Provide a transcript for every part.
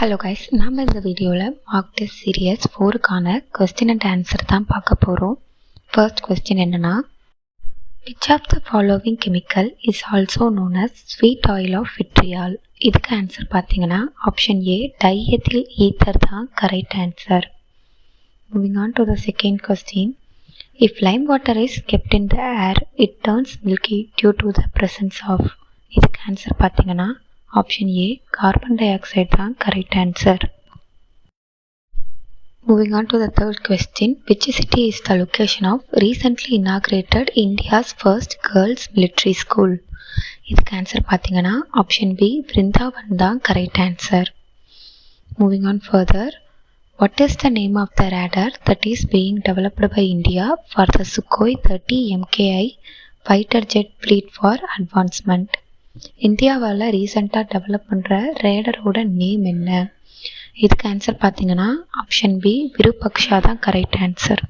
Hello guys, நம்ம இந்த வீடியோவில் மார்க் டெஸ்ட் சீரியஸ் 4க்கான கொஸ்டின் அண்ட் ஆன்சர் தான் பார்க்க போகிறோம். ஃபர்ஸ்ட் கொஸ்டின் என்னன்னா, which of the following chemical is also known as sweet oil of vitriol? இதுக்கு ஆன்சர் பார்த்தீங்கன்னா ஆப்ஷன் ஏ டைஎத்தில் ஈத்தர் தான் correct answer. Moving on to the second question, if lime water is kept in the air it turns milky due to the presence of. இதுக்கு answer பார்த்தீங்கன்னா option A carbon di oxide தான் correct answer. Moving on to the third question, which city is the location of recently inaugurated India's first girls military school? இதுக்கு answer பார்த்தீங்கன்னா option B Brindavan தான் correct answer. Moving on further, what is the name of the radar that is being developed by India for the Sukhoi 30 MKI fighter jet fleet for advancement? இந்தியாவால் ரீசெண்டாக develop பண்ணுற ரேடரோட name என்ன? இதுக்கு answer பார்த்தீங்கன்னா option B Virupaksha தான் correct answer.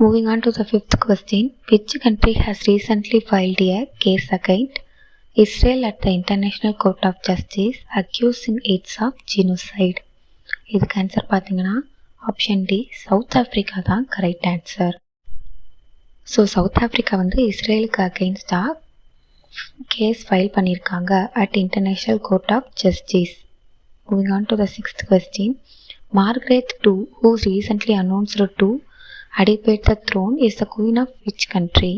Moving on to the fifth question, which country has recently filed a case against Israel at the international court of justice accusing its of genocide? இதுக்கு answer பார்த்தீங்கன்னா option D South Africa தான் correct answer. So South Africa இஸ்ரேலுக்கு அகெயின்ஸ்டாக case file பண்ணியிருக்காங்க at international court of justice. Moving on to the sixth question, Margaret II who recently announced to abdicate the throne is the queen of which country?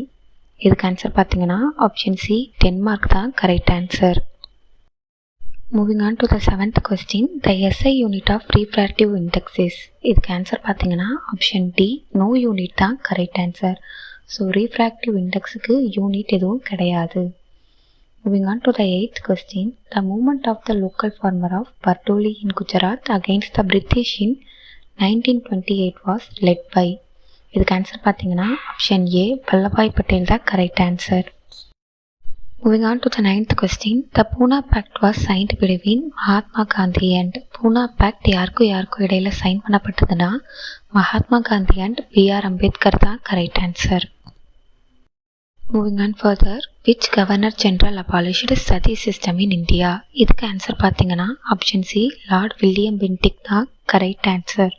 இதுக்கு answer பார்த்தீங்கன்னா option C Denmark தான் correct answer. Moving on to the seventh question, the SI unit of refractive index is? இதுக்கு answer பார்த்தீங்கன்னா option D no unit தான் correct answer. So refractive இண்டெக்ஸுக்கு unit எதுவும் கிடையாது. Moving on to the eighth question, the movement of the local farmer of Bardoli in Gujarat against the British in 1928 was led by? இதுக்கு answer பார்த்தீங்கன்னா option ஏ வல்லபாய் பட்டேல் தான் correct answer. Moving on to the ninth question, the Pune Pact was signed between Mahatma Gandhi and Poona pact யாருக்கும் இடையில சைன் பண்ணப்பட்டதுன்னா Mahatma Gandhi and BR Ambedkar தான் correct answer. Moving on further, which Governor General abolished sati system in India? இதுக்கு answer பார்த்தீங்கன்னா option C Lord William Bentinck தான் correct answer.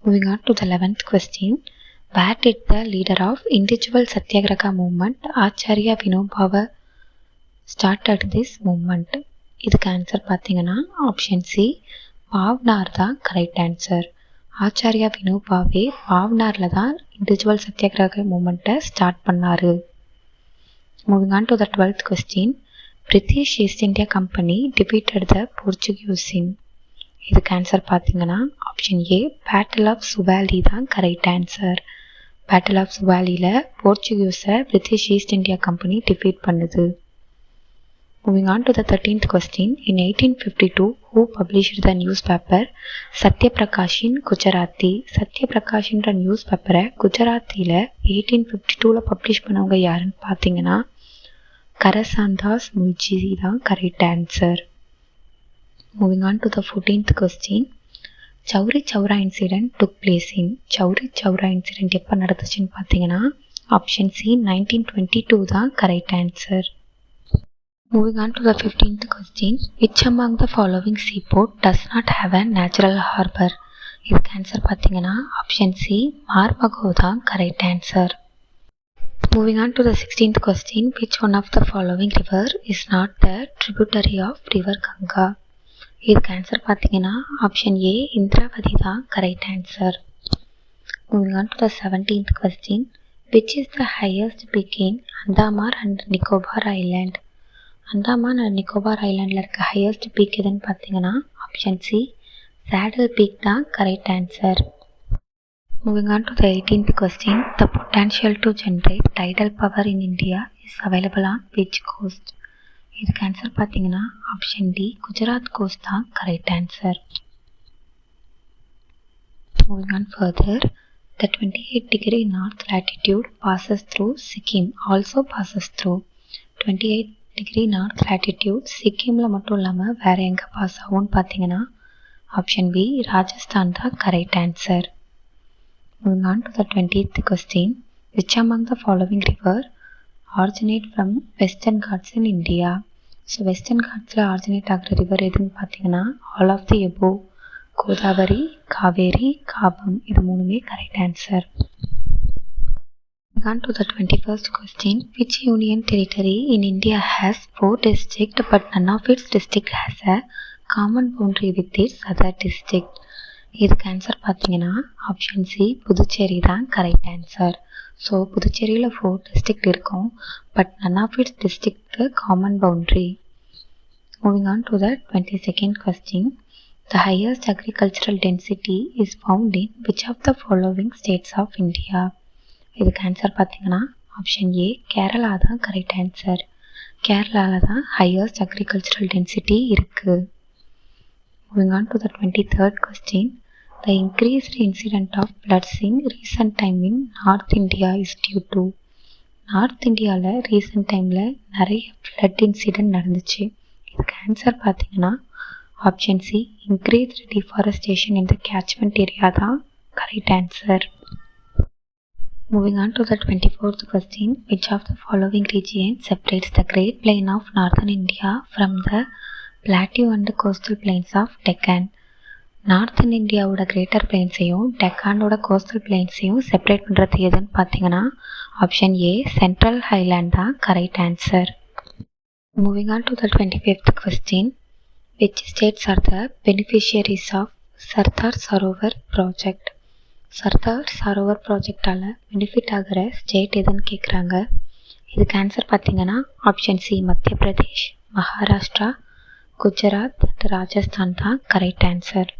Moving on to the 11th question, where did the leader of individual Satyagraha movement Acharya Vinobhava started this movement? இதுக்கு answer பார்த்தீங்கன்னா option C Paunar தான் correct answer. Acharya Vinoba Bhave பாவ்னாரில் தான் individual satyagraha மூமெண்ட்டை start பண்ணார். Moving on to the 12th question, British East India Company defeated the Portuguese in? இதுக்கு answer பார்த்தீங்கன்னா option A Battle of Suvali தான் கரெக்ட் ஆன்சர். பேட்டில் ஆஃப் சுவாலியில் போர்ச்சுகீஸை British East India Company defeat பண்ணுது. Moving on to the 13th question, in 1852 who published the newspaper Satyaprakash in Gujarati? சத்யபிரகாஷ்ன்ற news பேப்பரை குஜராத்தியில் 1852 publish பண்ணவங்க யாருன்னு பார்த்தீங்கன்னா கரசாந்தாஸ் முல்ஜி தான் correct answer. Moving on to the 14th question, Chauri Chaura incident took place in? Chauri Chaura incident எப்போ நடந்துச்சுன்னு பார்த்தீங்கன்னா ஆப்ஷன் சி 1922 தான் correct answer. Moving on to the 15th question, which among the following seaport does not have a natural harbor? இதுக்கு answer பார்த்தீங்கன்னா option C மார்மகோ தான் correct answer. Moving on to the 16th question, which one of the following river is not the tributary of river Ganga? இதுக்கு answer பார்த்தீங்கன்னா option ஏ இந்திராவதி தான் correct answer. Moving on to the 17th question, which is the highest peak in Andamar and Nicobar Island? Andaman and Nicobar ஐலாண்டில் இருக்க highest peak எதுன்னு பார்த்தீங்கன்னா option C Saddle Peak தான் correct answer. Moving on to the 18th question, the potential to generate tidal power in India is available on which coast? இதுக்கு answer பார்த்தீங்கன்னா option D Gujarat coast தான் correct answer. Moving on further, the 28° north latitude passes through Sikkim also passes through 28° north latitude சிக்கிமில் மட்டும் இல்லாமல் வேறு எங்கே pass ஆகும்னு பார்த்தீங்கன்னா ஆப்ஷன் பி ராஜஸ்தான் தான் correct answer. Moving on to the 20th question, which among the following river originate from Western Ghats in India? So Western காட்ஸில் originate ஆகிற ரிவர் எதுன்னு பார்த்தீங்கன்னா all of the above, Godavari, Kaveri, காபம், இது மூணுமே correct answer. On to the 21st question. Which union territory in India has 4 districts but none of its district has a common boundary with its other district? இதுக்கு answer பார்த்தீங்கன்னா option C Puducherry தான் correct answer. So புதுச்சேரியில் 4 district இருக்கும் but none of its district common boundary. Moving on to the 22nd question. The highest agricultural density is found in which of the following states of India? இதுக்கு answer பார்த்தீங்கன்னா option ஏ கேரளா தான் correct answer. கேரளாவில் தான் highest agricultural density இருக்குது. Moving on to the 23rd question. The increased incident of floods in recent time in North India is due to. North இந்தியாவில் recent டைமில் நிறைய flood incident நடந்துச்சு. இதுக்கு ஆன்சர் பார்த்தீங்கன்னா ஆப்ஷன் சி இன்க்ரீஸ்ட் டிஃபாரஸ்டேஷன் இன் த catchment area தான் correct answer. Moving on to the 24th question. Which of the following regions separates the Great Plain of Northern India from the Plateau and coastal plains of Deccan? Northern இந்தியாவோட greater பிளெயின்ஸையும் டெக்கானோட coastal பிளெயின்ஸையும் separate பண்ணுறது எதுன்னு பார்த்தீங்கன்னா option ஏ central highland தான் correct answer. Moving on to the 25th question. Which states are the beneficiaries of Sardar Sarovar project? Sardar Sarovar ப்ராஜெக்டால் benefit ஆகிற state எதுன்னு கேட்குறாங்க. இதுக்கு ஆன்சர் பார்த்தீங்கன்னா option C Madhya Pradesh, Maharashtra, Gujarat and Rajasthan தான் correct answer.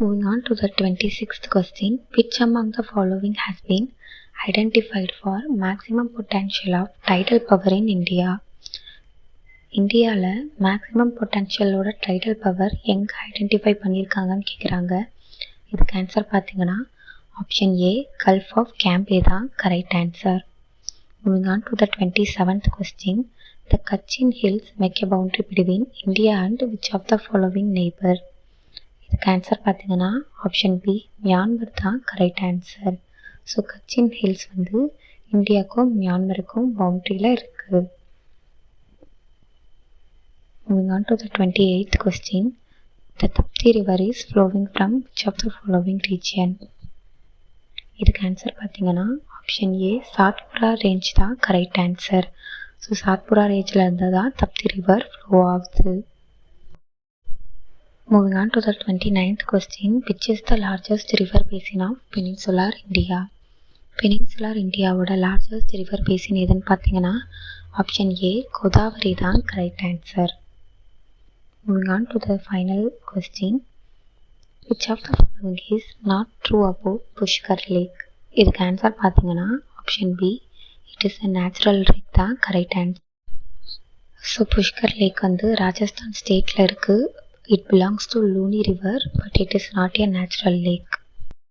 Moving on to the 26th question. Which among the following has been identified for maximum potential of tidal power in India? இந்தியாவில் maximum பொட்டன்ஷியலோட tidal power எங்கே identify பண்ணியிருக்காங்கன்னு கேட்குறாங்க. இதுக்கு answer பார்த்தீங்கன்னா option A Gulf of Cambay தான் correct answer. Moving on to the 27th question. The Kachin Hills make a boundary between India and which of the following neighbor? இதுக்கு answer பார்த்தீங்கன்னா option B Myanmar தான் correct answer. So kitchen hills வந்து இந்தியாவுக்கும் மியான்மருக்கும் பவுண்ட்ரியில் இருக்குது. Moving on to the 28th question. The Tapti river is flowing from which of the following region? இதுக்கு answer பார்த்தீங்கன்னா option ஏ Satpura range தான் correct answer. So Satpura ரேஞ்சில் இருந்தால் தான் தப்தி ரிவர் ஃப்ளோ ஆகுது. Moving on to the 29th question. Which is the largest river basin of Peninsular India? Peninsular இந்தியாவோட largest river basin எதுன்னு பார்த்தீங்கன்னா ஆப்ஷன் ஏ கோதாவரி தான் correct answer. Moving on to the final question. Which of the following is not true about Pushkar Lake? இதுக்கு answer பார்த்தீங்கன்னா option B it is a natural lake தான் correct answer. So Pushkar lake வந்து ராஜஸ்தான் ஸ்டேட்டில் இருக்குது. It belongs to Luni river but it is not a natural lake.